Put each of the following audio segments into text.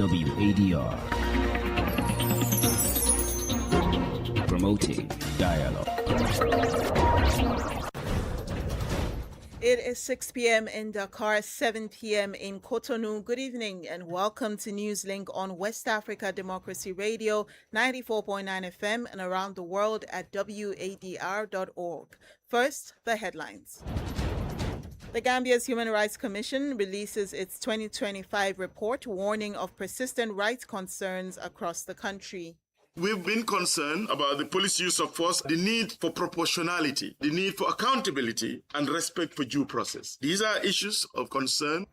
WADR. Promoting dialogue. It is 6 p.m. in Dakar, 7 p.m. in Cotonou. Good evening and welcome to Newslink on West Africa Democracy Radio, 94.9 FM and around the world at wadr.org. First, the headlines. The Gambia's Human Rights Commission releases its 2025 report warning of persistent rights concerns across the country. We've been concerned about the police use of force, the need for proportionality, the need for accountability, and respect for due process. These are issues of concern.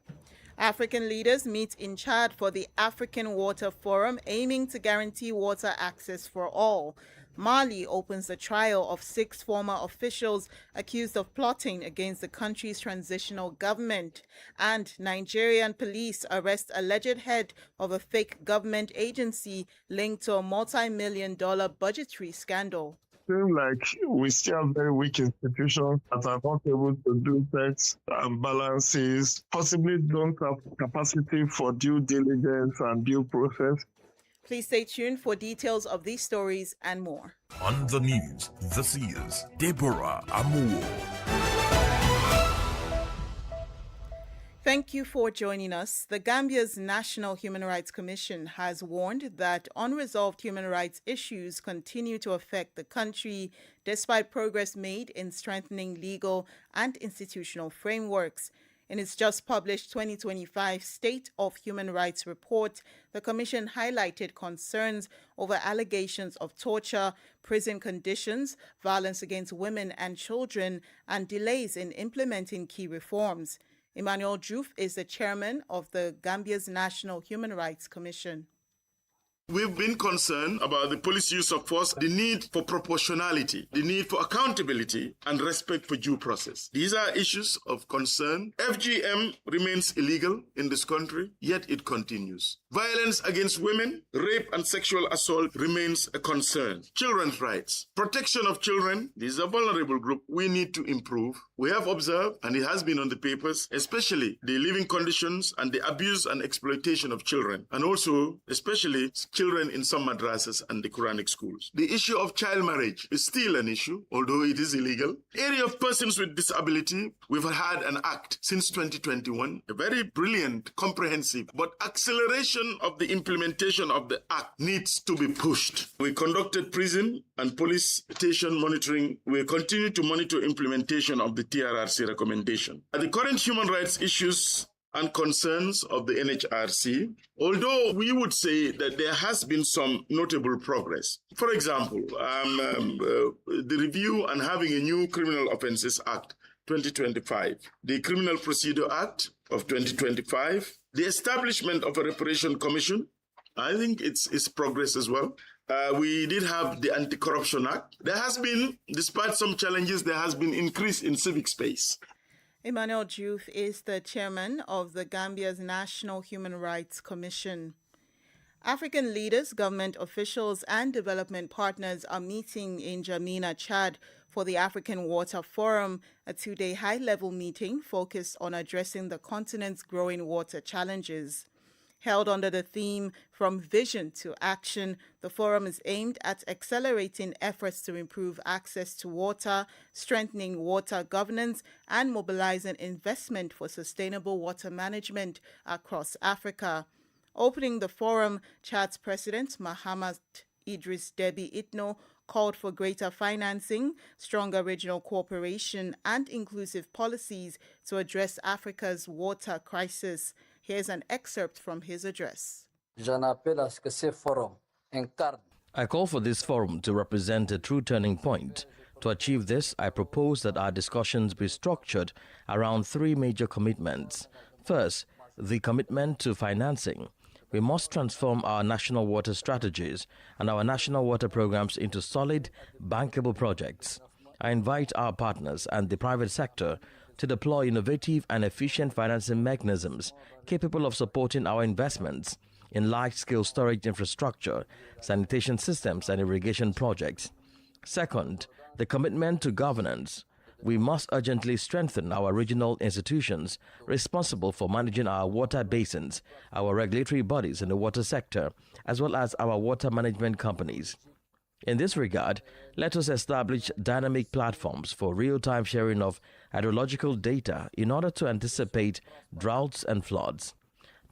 African leaders meet in Chad for the African Water Forum, aiming to guarantee water access for all. Mali opens the trial of 6 former officials accused of plotting against the country's transitional government. And Nigerian police arrest alleged head of a fake government agency linked to a multi-million-dollar budgetary scandal. Seems like we still have very weak institutions that are not able to do checks and balances, possibly don't have capacity for due diligence and due process. Please stay tuned for details of these stories and more. On the news, this is Deborah Amour. Thank you for joining us. The Gambia's National Human Rights Commission has warned that unresolved human rights issues continue to affect the country despite progress made in strengthening legal and institutional frameworks. In its just published 2025 State of Human Rights report, the Commission highlighted concerns over allegations of torture, prison conditions, violence against women and children, and delays in implementing key reforms. Emmanuel Diouf is the chairman of the Gambia's National Human Rights Commission. We've been concerned about the police use of force, the need for proportionality, the need for accountability, and respect for due process. These are issues of concern. FGM remains illegal in this country, yet it continues. Violence against women, rape and sexual assault remains a concern. Children's rights, protection of children, this is a vulnerable group we need to improve. We have observed, and it has been on the papers, especially the living conditions and the abuse and exploitation of children, and also especially children in some madrasas and the Quranic schools. The issue of child marriage is still an issue, although it is illegal. Area of persons with disability, we've had an act since 2021, a very brilliant, comprehensive, but acceleration of the implementation of the act needs to be pushed. We conducted prison and police station monitoring. We continue to monitor implementation of the TRRC recommendation. The current human rights issues and concerns of the NHRC, although we would say that there has been some notable progress. For example, the review and having a new Criminal Offences Act 2025, the Criminal Procedure Act of 2025, the establishment of a Reparation Commission, I think it's progress as well. We did have the Anti-Corruption Act. There has been, despite some challenges, there has been increase in civic space. Emmanuel Diouf is the chairman of the Gambia's National Human Rights Commission. African leaders, government officials, and development partners are meeting in N'Djamena, Chad, for the African Water Forum, a 2-day high-level meeting focused on addressing the continent's growing water challenges. Held under the theme From Vision to Action, the forum is aimed at accelerating efforts to improve access to water, strengthening water governance, and mobilizing investment for sustainable water management across Africa. Opening the forum, Chad's President Mahamat Idris Deby Itno called for greater financing, stronger regional cooperation, and inclusive policies to address Africa's water crisis. Here's an excerpt from his address. I call for this forum to represent a true turning point. To achieve this, I propose that our discussions be structured around 3 major commitments. First, the commitment to financing. We must transform our national water strategies and our national water programs into solid, bankable projects. I invite our partners and the private sector to deploy innovative and efficient financing mechanisms capable of supporting our investments in large-scale storage infrastructure, sanitation systems, and irrigation projects. Second, the commitment to governance. we must urgently strengthen our regional institutions responsible for managing our water basins, our regulatory bodies in the water sector, as well as our water management companies. In this regard, let us establish dynamic platforms for real-time sharing of hydrological data in order to anticipate droughts and floods.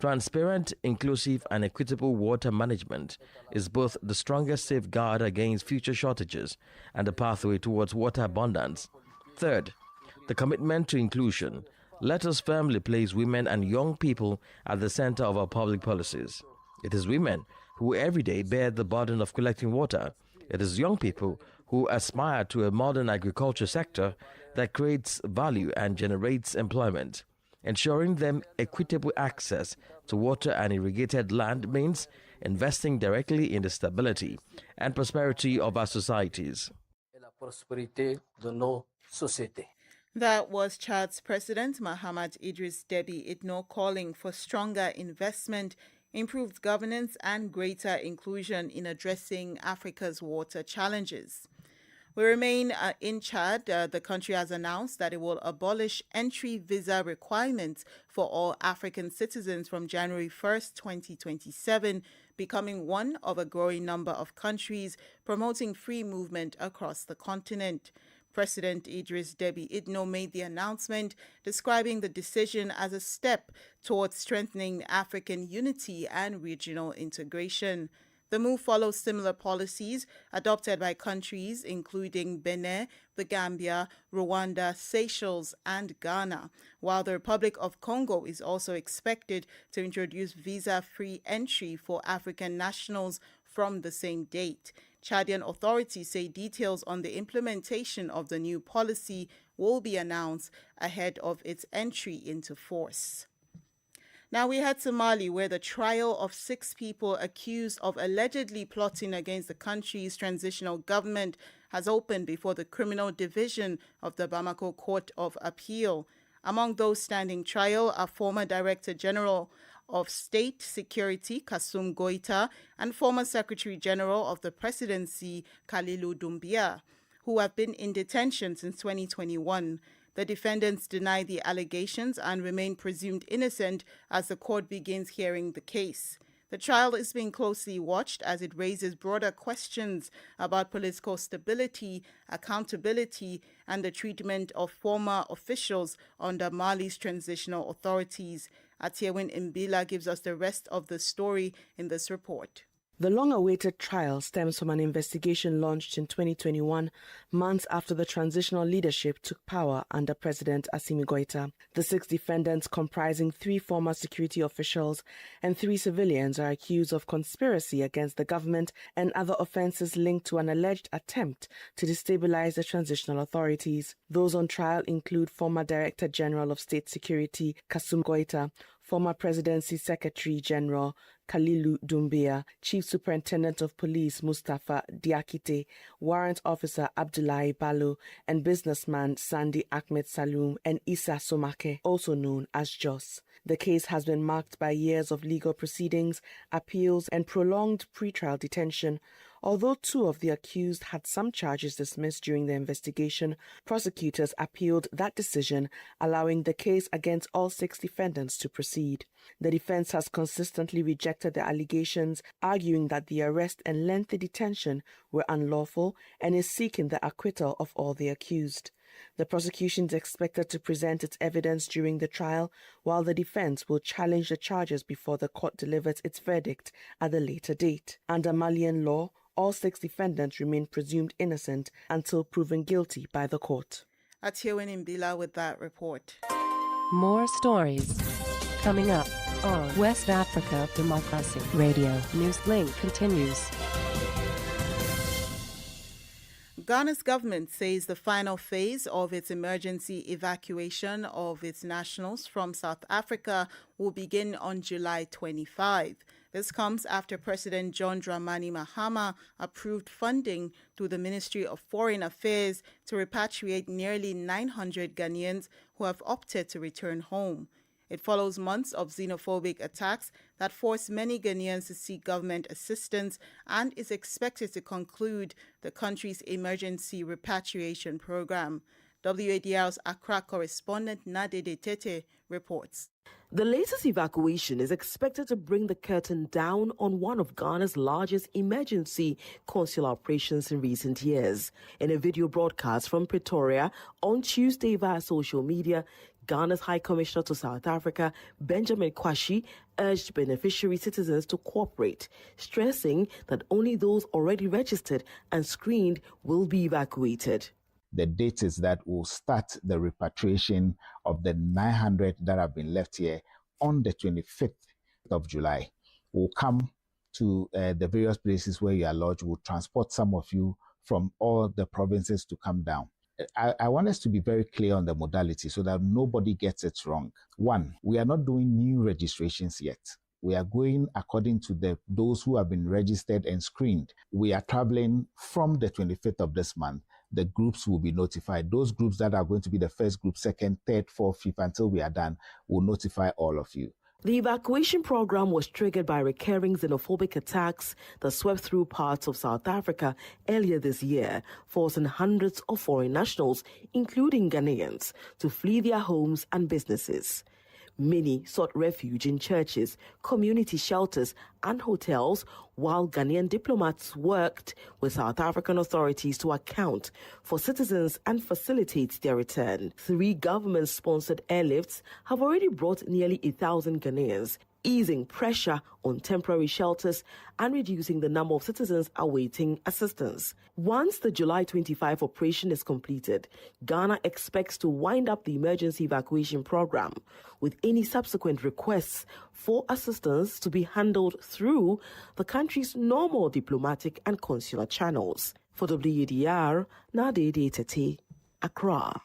Transparent, inclusive, and equitable water management is both the strongest safeguard against future shortages and the pathway towards water abundance. Third, the commitment to inclusion. Let us firmly place women and young people at the center of our public policies. It is women who every day bear the burden of collecting water. It is young people who aspire to a modern agriculture sector that creates value and generates employment. Ensuring them equitable access to water and irrigated land means investing directly in the stability and prosperity of our societies. That was Chad's President Mahamat Idris Deby Itno calling for stronger investment, improved governance, and greater inclusion in addressing Africa's water challenges. We remain in Chad. The country has announced that it will abolish entry visa requirements for all African citizens from January 1st, 2027, becoming one of a growing number of countries promoting free movement across the continent. President Idris Deby Itno made the announcement, describing the decision as a step towards strengthening African unity and regional integration. The move follows similar policies adopted by countries including Benin, the Gambia, Rwanda, Seychelles, and Ghana, while the Republic of Congo is also expected to introduce visa-free entry for African nationals from the same date. Chadian authorities say details on the implementation of the new policy will be announced ahead of its entry into force. Now we head to Mali, where the trial of 6 people accused of allegedly plotting against the country's transitional government has opened before the criminal division of the Bamako Court of Appeal. Among those standing trial are former Director General of State Security Kassoum Goita and former Secretary General of the Presidency Kalilou Doumbia, who have been in detention since 2021. The defendants deny the allegations and remain presumed innocent as the court begins hearing the case. The trial is being closely watched as it raises broader questions about political stability, accountability, and the treatment of former officials under Mali's transitional authorities. Atiewin Mbila gives us the rest of the story in this report. The long-awaited trial stems from an investigation launched in 2021, months after the transitional leadership took power under President Assimi Goïta. The 6 defendants, comprising 3 former security officials and 3 civilians, are accused of conspiracy against the government and other offenses linked to an alleged attempt to destabilize the transitional authorities. Those on trial include former Director General of State Security Kassoum Goïta, former Presidency Secretary General Kalilou Doumbia, Chief Superintendent of Police Mustapha Diakite, Warrant Officer Abdoulaye Ballo, and businessman Sandy Ahmed Saloum and Issa Somake, also known as Jos. The case has been marked by years of legal proceedings, appeals, and prolonged pretrial detention. Although 2 of the accused had some charges dismissed during the investigation, prosecutors appealed that decision, allowing the case against all 6 defendants to proceed. The defense has consistently rejected the allegations, arguing that the arrest and lengthy detention were unlawful, and is seeking the acquittal of all the accused. The prosecution is expected to present its evidence during the trial, while the defense will challenge the charges before the court delivers its verdict at a later date. Under Malian law, all 6 defendants remain presumed innocent until proven guilty by the court. Atiewin Mbila with that report. More stories coming up on West Africa Democracy Radio. Newslink continues. Ghana's government says the final phase of its emergency evacuation of its nationals from South Africa will begin on July 25. This comes after President John Dramani Mahama approved funding through the Ministry of Foreign Affairs to repatriate nearly 900 Ghanaians who have opted to return home. It follows months of xenophobic attacks that forced many Ghanaians to seek government assistance and is expected to conclude the country's emergency repatriation program. WADR's Accra correspondent Nadede Tete reports. The latest evacuation is expected to bring the curtain down on one of Ghana's largest emergency consular operations in recent years. In a video broadcast from Pretoria on Tuesday via social media, Ghana's High Commissioner to South Africa, Benjamin Kwashi, urged beneficiary citizens to cooperate, stressing that only those already registered and screened will be evacuated. The date is that we'll start the repatriation of the 900 that have been left here on the 25th of July. We'll come to the various places where you are lodged. We'll transport some of you from all the provinces to come down. I want us to be very clear on the modality so that nobody gets it wrong. One, we are not doing new registrations yet. We are going according to those who have been registered and screened. We are traveling from the 25th of this month. The groups will be notified. Those groups that are going to be the first group, second, third, fourth, fifth, until we are done, will notify all of you. The evacuation program was triggered by recurring xenophobic attacks that swept through parts of South Africa earlier this year, forcing hundreds of foreign nationals, including Ghanaians, to flee their homes and businesses. Many sought refuge in churches, community shelters, and hotels, while Ghanaian diplomats worked with South African authorities to account for citizens and facilitate their return. 3 government-sponsored airlifts have already brought nearly 1,000 Ghanaians, easing pressure on temporary shelters and reducing the number of citizens awaiting assistance. Once the July 25 operation is completed, Ghana expects to wind up the emergency evacuation program, with any subsequent requests for assistance to be handled through the country's normal diplomatic and consular channels. For WADR, Nadede Tete, Accra.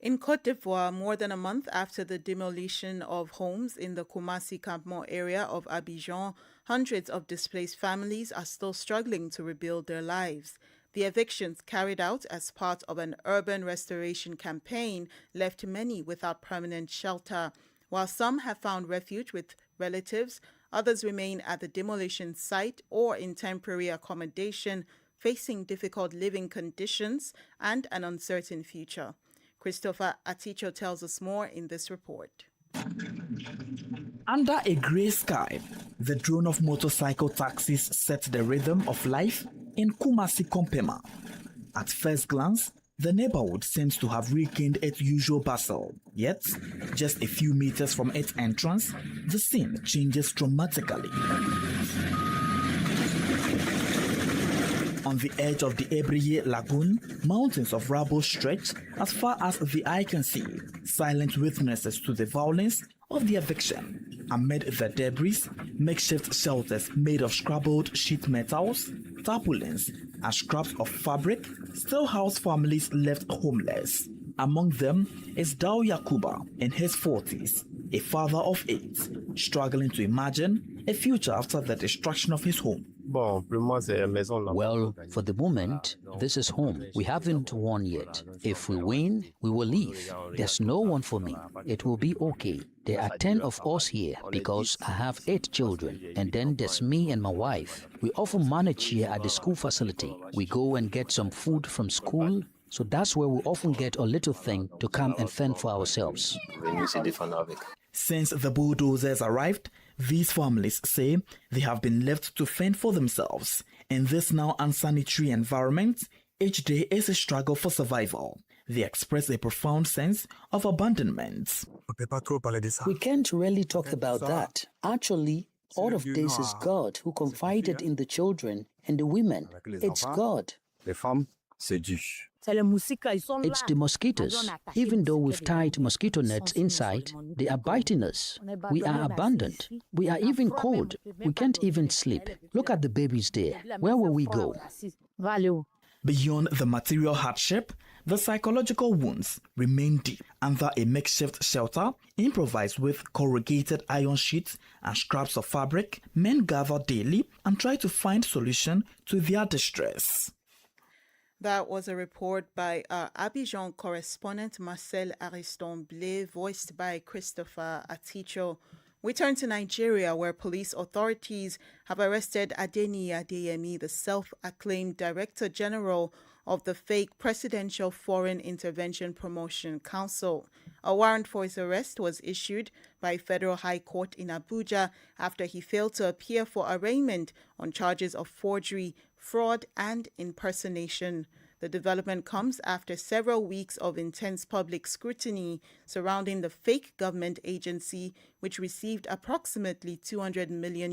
In Côte d'Ivoire, more than a month after the demolition of homes in the Kumasi Campement area of Abidjan, hundreds of displaced families are still struggling to rebuild their lives. The evictions carried out as part of an urban restoration campaign left many without permanent shelter. While some have found refuge with relatives, others remain at the demolition site or in temporary accommodation, facing difficult living conditions and an uncertain future. Christopher Aticho tells us more in this report. Under a grey sky, the drone of motorcycle taxis set the rhythm of life in Kumasi Kompema. At first glance, the neighborhood seems to have regained its usual bustle. Yet, just a few meters from its entrance, the scene changes dramatically. On the edge of the Ebriye Lagoon, mountains of rubble stretch as far as the eye can see, silent witnesses to the violence of the eviction. Amid the debris, makeshift shelters made of scrabbled sheet metals, tarpaulins, and scraps of fabric still house families left homeless. Among them is Dao Yakuba in his 40s, a father of 8, struggling to imagine a future after the destruction of his home. Well, for the moment, this is home. We haven't won yet. If we win, we will leave. There's no one for me. It will be okay. There are 10 of us here because I have 8 children. And then there's me and my wife. We often manage here at the school facility. We go and get some food from school. So that's where we often get a little thing to come and fend for ourselves. Since the bulldozers arrived, these families say they have been left to fend for themselves. In this now unsanitary environment, each day is a struggle for survival. They express a profound sense of abandonment. We can't really talk about that. Actually, all of this is God who confided in the children and the women. It's God. It's the mosquitoes. Even though we've tied mosquito nets inside, they are biting us. We are abandoned. We are even cold. We can't even sleep. Look at the babies there. Where will we go? Beyond the material hardship, the psychological wounds remain deep. Under a makeshift shelter, improvised with corrugated iron sheets and scraps of fabric, men gather daily and try to find solution to their distress. That was a report by our Abidjan correspondent Marcel Ariston-Blé, voiced by Christopher Aticho. We turn to Nigeria, where police authorities have arrested Adeni Adeyemi, the self-acclaimed Director General of the fake Presidential Foreign Intervention Promotion Council. A warrant for his arrest was issued by Federal High Court in Abuja after he failed to appear for arraignment on charges of forgery, fraud, and impersonation. The development comes after several weeks of intense public scrutiny surrounding the fake government agency, which received approximately $200 million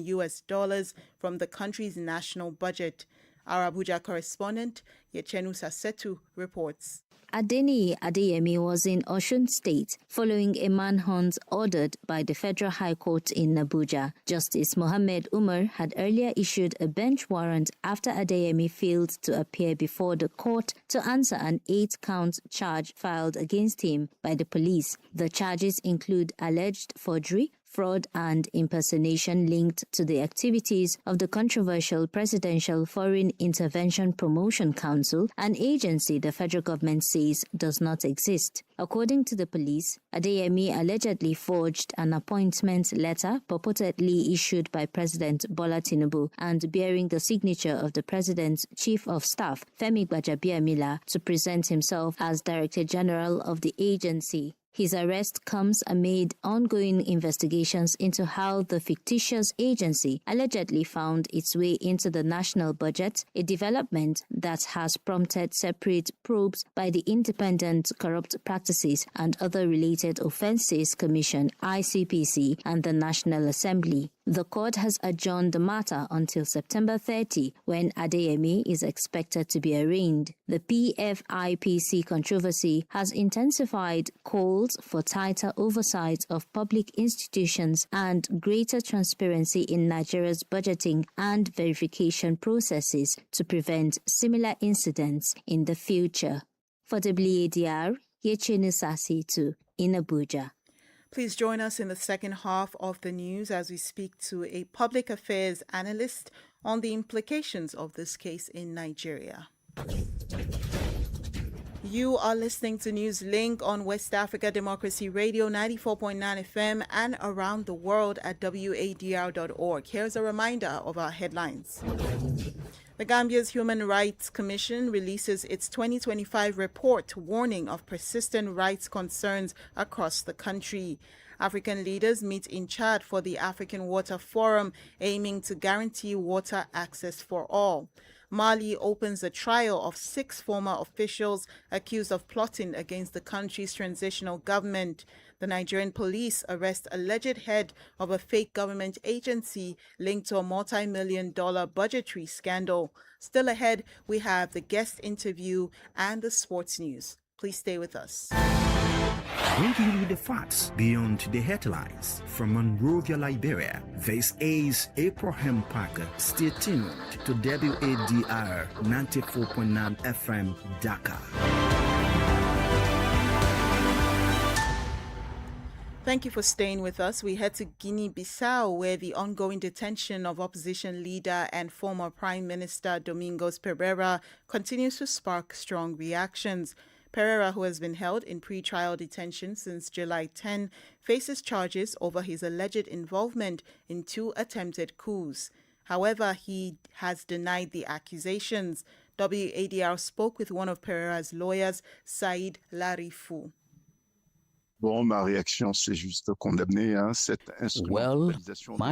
from the country's national budget. Our Abuja correspondent, Yechenu Sasetu, reports. Adeniyi Adeyemi was in Osun State following a manhunt ordered by the Federal High Court in Abuja. Justice Mohammed Umar had earlier issued a bench warrant after Adeyemi failed to appear before the court to answer an 8-count charge filed against him by the police. The charges include alleged forgery, fraud and impersonation linked to the activities of the controversial Presidential Foreign Intervention Promotion Council, an agency the federal government says does not exist. According to the police, Adeyemi allegedly forged an appointment letter purportedly issued by President Bola Tinubu and bearing the signature of the President's Chief of Staff, Femi Gbajabiamila, to present himself as Director General of the agency. His arrest comes amid ongoing investigations into how the fictitious agency allegedly found its way into the national budget, a development that has prompted separate probes by the Independent Corrupt Practices and Other Related Offences Commission (ICPC) and the National Assembly. The court has adjourned the matter until September 30, when Adeyemi is expected to be arraigned. The PFIPC controversy has intensified calls for tighter oversight of public institutions and greater transparency in Nigeria's budgeting and verification processes to prevent similar incidents in the future. For WADR, Yechenu Sasetu in Abuja. Please join us in the second half of the news as we speak to a public affairs analyst on the implications of this case in Nigeria. You are listening to Newslink on West Africa Democracy Radio 94.9 FM and around the world at wadr.org. Here's a reminder of our headlines. The Gambia's Human Rights Commission releases its 2025 report warning of persistent rights concerns across the country. African leaders meet in Chad for the African Water Forum, aiming to guarantee water access for all. Mali opens a trial of 6 former officials accused of plotting against the country's transitional government. The Nigerian police arrest alleged head of a fake government agency linked to a multi-million-dollar budgetary scandal. Still ahead, we have the guest interview and the sports news. Please stay with us. Bringing you the facts beyond the headlines. From Monrovia, Liberia, this is Abraham Parker. Stay tuned to WADR 94.9 FM, Dakar. Thank you for staying with us. We head to Guinea-Bissau, where the ongoing detention of opposition leader and former Prime Minister Domingos Pereira continues to spark strong reactions. Pereira, who has been held in pre-trial detention since July 10, faces charges over his alleged involvement in 2 attempted coups. However, he has denied the accusations. WADR spoke with one of Pereira's lawyers, Saïd Larifou. Well, my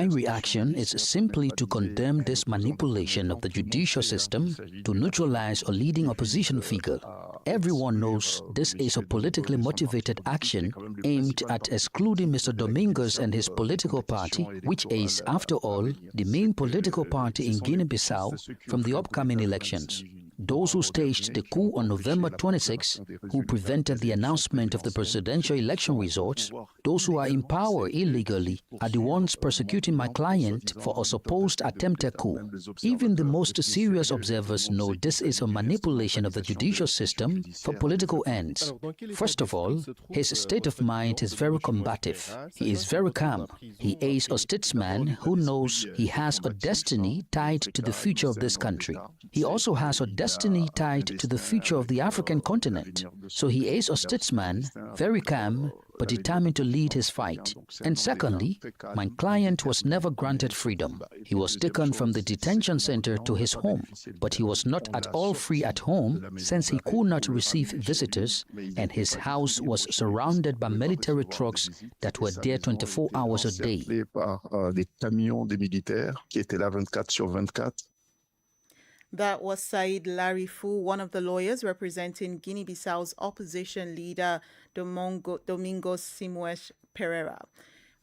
reaction is simply to condemn this manipulation of the judicial system to neutralize a leading opposition figure. Everyone knows this is a politically motivated action aimed at excluding Mr. Domingos and his political party, which is, after all, the main political party in Guinea-Bissau, from the upcoming elections. Those who staged the coup on November 26, who prevented the announcement of the presidential election results, those who are in power illegally, are the ones persecuting my client for a supposed attempted coup. Even the most serious observers know this is a manipulation of the judicial system for political ends. First of all, his state of mind is very combative. He is very calm. He is a statesman who knows he has a destiny tied to the future of this country. He also has a destiny tied to the future of the African continent. So he is a statesman, very calm, but determined to lead his fight. And secondly, my client was never granted freedom. He was taken from the detention center to his home, but he was not at all free at home since he could not receive visitors, and his house was surrounded by military trucks that were there 24 hours a day. That was Said Larifu, one of the lawyers representing Guinea-Bissau's opposition leader, Domingos Simoes Pereira.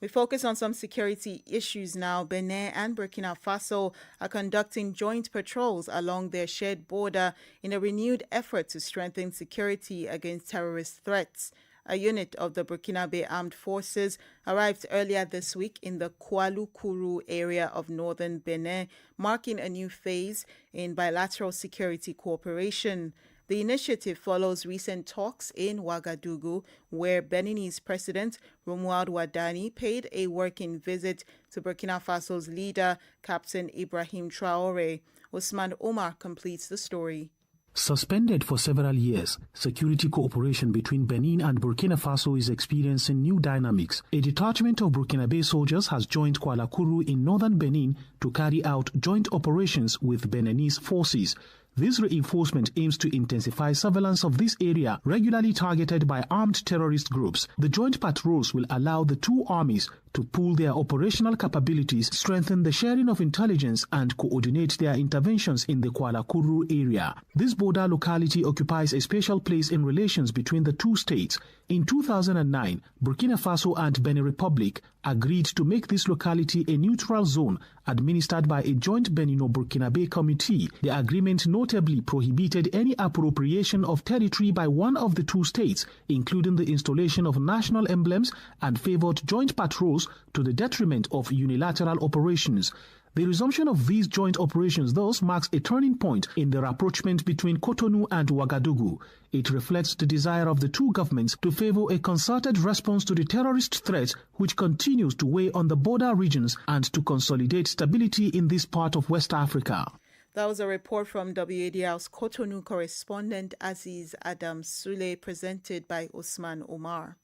We focus on some security issues now. Benin and Burkina Faso are conducting joint patrols along their shared border in a renewed effort to strengthen security against terrorist threats. A unit of the Burkinabe Armed Forces arrived earlier this week in the Kwalukuru area of northern Benin, marking a new phase in bilateral security cooperation. The initiative follows recent talks in Ouagadougou, where Beninese President Romuald Wadani paid a working visit to Burkina Faso's leader, Captain Ibrahim Traoré. Usman Omar completes the story. Suspended for several years, security cooperation between Benin and Burkina Faso is experiencing new dynamics. A detachment of Burkinabe soldiers has joined Kuala Kuru in northern Benin to carry out joint operations with Beninese forces. This reinforcement aims to intensify surveillance of this area regularly targeted by armed terrorist groups. The joint patrols will allow the two armies to pool their operational capabilities, strengthen the sharing of intelligence, and coordinate their interventions in the Kuala Kuru area. This border locality occupies a special place in relations between the two states. In 2009, Burkina Faso and Benin Republic agreed to make this locality a neutral zone administered by a joint Benino-Burkinabe committee. The agreement notably prohibited any appropriation of territory by one of the two states, including the installation of national emblems, and favored joint patrols to the detriment of unilateral operations. The resumption of these joint operations thus marks a turning point in the rapprochement between Cotonou and Ouagadougou. It reflects the desire of the two governments to favor a concerted response to the terrorist threat which continues to weigh on the border regions and to consolidate stability in this part of West Africa. That was a report from WADR's Cotonou correspondent Aziz Adam Sule, presented by Usman Omar.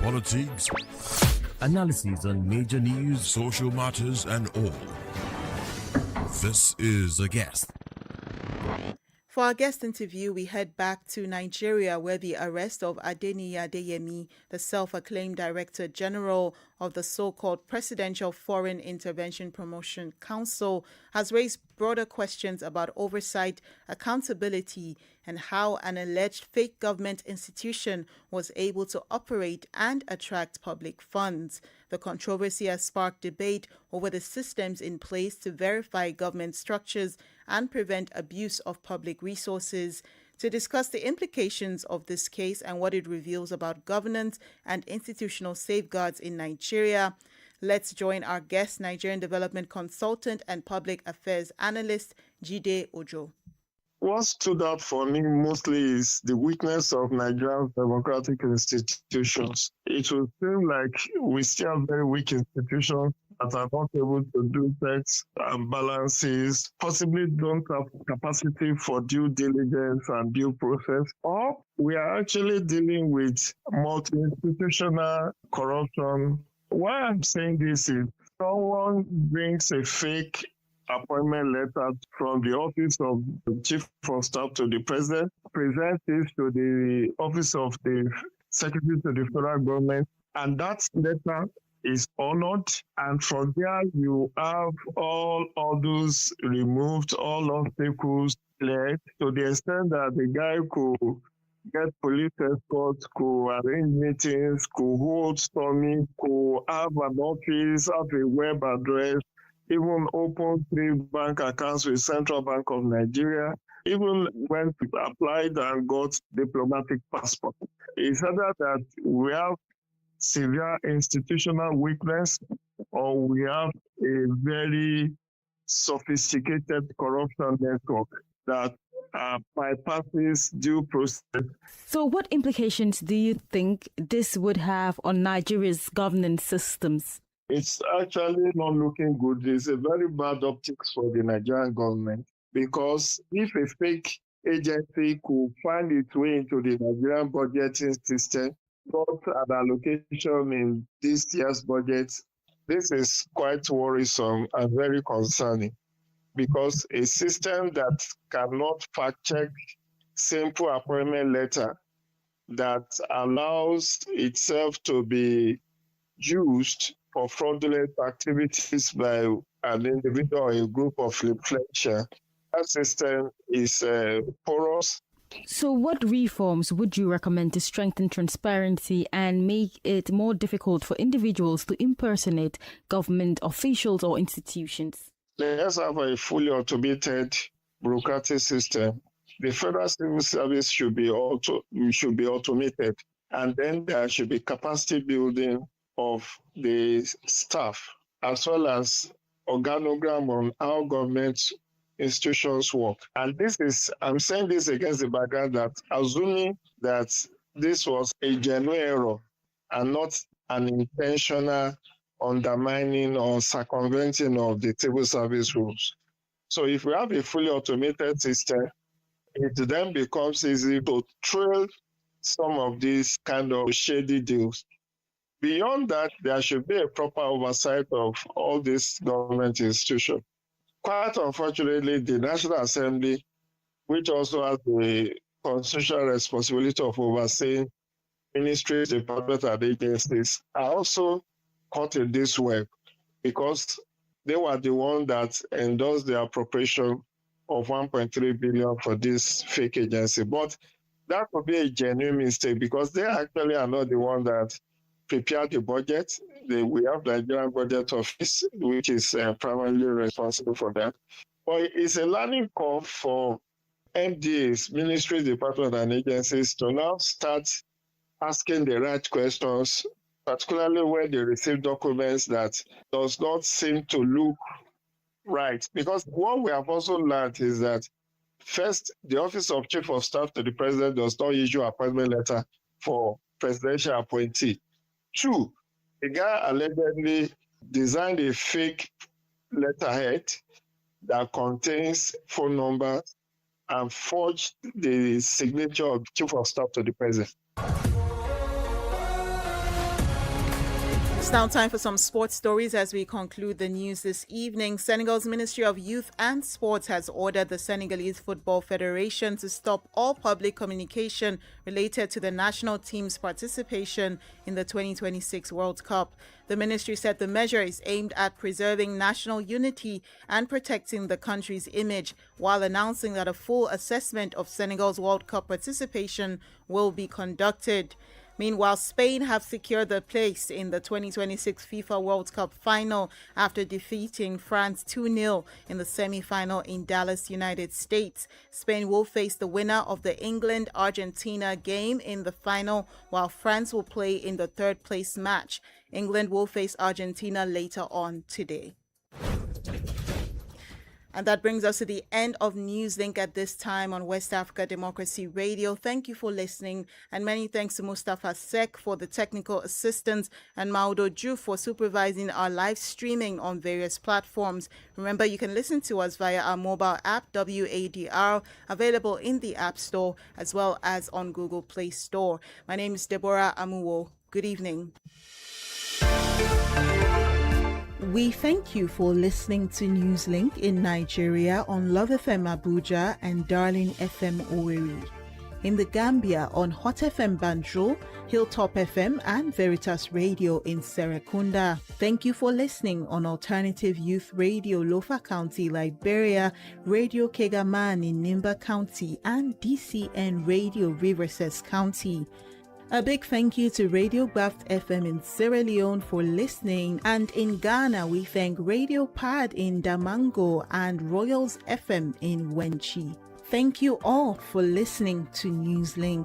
Politics, analysis on major news, social matters, and all. This is A Guest. For our guest interview, we head back to Nigeria, where the arrest of Adeniyi Adeyemi, the self-acclaimed Director General of the so-called Presidential Foreign Intervention Promotion Council, has raised broader questions about oversight, accountability, and how an alleged fake government institution was able to operate and attract public funds. The controversy has sparked debate over the systems in place to verify government structures and prevent abuse of public resources. To discuss the implications of this case and what it reveals about governance and institutional safeguards in Nigeria, let's join our guest, Nigerian development consultant and public affairs analyst, Jide Ojo. What stood out for me mostly is the weakness of Nigerian democratic institutions. It would seem like we still have very weak institutions that are not able to do checks and balances, possibly don't have capacity for due diligence and due process, or we are actually dealing with multi-institutional corruption. Why I'm saying this is someone brings a fake appointment letter from the office of the chief of staff to the president, presents it to the office of the secretary to the federal government, and that letter is honored, and from there you have all others removed, all obstacles cleared, to the extent that the guy could get police escorts, could arrange meetings, could hold storming, could have an office, have a web address, even open 3 bank accounts with Central Bank of Nigeria, even when people applied and got diplomatic passport. It's either that we have severe institutional weakness or we have a very sophisticated corruption network that bypasses due process. So what implications do you think this would have on Nigeria's governance systems? It's actually not looking good. It's a very bad optics for the Nigerian government, because if a fake agency could find its way into the Nigerian budgeting system, got an allocation in this year's budget. This is quite worrisome and very concerning, because a system that cannot fact-check simple appointment letter that allows itself to be used for fraudulent activities by an individual or a group of influential, that system is porous. So what reforms would you recommend to strengthen transparency and make it more difficult for individuals to impersonate government officials or institutions? Let's have a fully automated bureaucratic system. The Federal Civil Service should be automated, and then there should be capacity building of the staff, as well as organogram on how government institutions work. And I'm saying this against the background that assuming that this was a genuine error and not an intentional undermining or circumventing of the civil service rules. So if we have a fully automated system, it then becomes easy to trail some of these kind of shady deals. Beyond that, there should be a proper oversight of all these government institutions. Quite unfortunately, the National Assembly, which also has the constitutional responsibility of overseeing ministries, departments, and agencies, are also caught in this web, because they were the ones that endorsed the appropriation of 1.3 billion for this fake agency. But that would be a genuine mistake, because they actually are not the one that prepared the budget. We have the Nigerian Budget Office, which is primarily responsible for that. But it's a learning curve for MDAs, ministries, departments, and agencies to now start asking the right questions, particularly when they receive documents that does not seem to look right. Because what we have also learned is that, first, the Office of Chief of Staff to the President does not issue appointment letter for presidential appointee. Two, the guy allegedly designed a fake letterhead that contains phone numbers and forged the signature of Chief of Staff to the President. It's now time for some sports stories as we conclude the news this evening. Senegal's Ministry of Youth and Sports has ordered the Senegalese Football Federation to stop all public communication related to the national team's participation in the 2026 World Cup. The ministry said the measure is aimed at preserving national unity and protecting the country's image, while announcing that a full assessment of Senegal's World Cup participation will be conducted. Meanwhile, Spain have secured their place in the 2026 FIFA World Cup final after defeating France 2-0 in the semi-final in Dallas, United States. Spain will face the winner of the England-Argentina game in the final, while France will play in the third-place match. England will face Argentina later on today. And that brings us to the end of Newslink at this time on West Africa Democracy Radio. Thank you for listening, and many thanks to Mustafa Sek for the technical assistance and Maudo Ju for supervising our live streaming on various platforms. Remember, you can listen to us via our mobile app, WADR, available in the App Store as well as on Google Play Store. My name is Deborah Amuwo. Good evening. We thank you for listening to Newslink in Nigeria on Love FM Abuja and Darling FM Owerri. In the Gambia on Hot FM Banjul, Hilltop FM and Veritas Radio in Serekunda. Thank you for listening on Alternative Youth Radio Lofa County, Liberia, Radio Kegaman in Nimba County, and DCN Radio Riverses County. A big thank you to Radio Baft FM in Sierra Leone for listening, and in Ghana we thank Radio Pad in Damango and Royals FM in Wenchi. Thank you all for listening to Newslink.